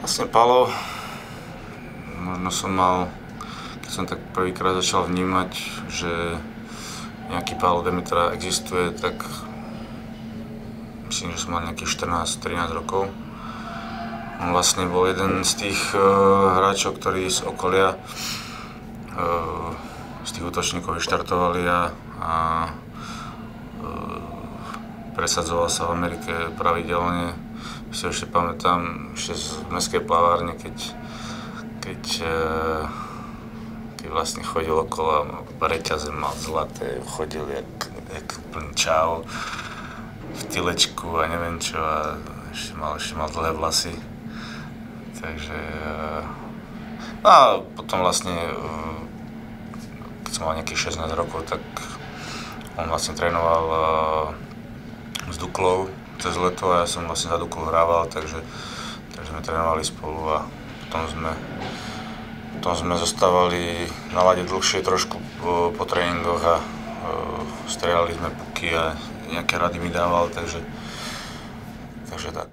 Vlastne Palo, možno som mal, keď som tak prvýkrát začal vnímať, že nejaký Pálo Demitra existuje, tak myslím, že som mal nejakých 14-13 rokov. On vlastne bol jeden z tých hráčov, ktorí z okolia, z tých útočníkov vyštartovali a presadzoval sa v Amerike pravidelne. Si ešte pamätám, ešte z mestskej plavárne, keď vlastne chodil okolo, reťaze mal zlaté, chodil jak plný čau v tylečku a neviem čo, a ešte mal dlhé vlasy. Takže no a potom vlastne, keď som mal nejakých 16 rokov, tak on vlastne trénoval s Duklou cez leto a ja som vlastne za Duklu hrával, takže sme trénovali spolu a potom sme zostávali na ľade dlhšie trošku po tréningoch a strieľali sme puky a nejaké rady mi dával, takže tak.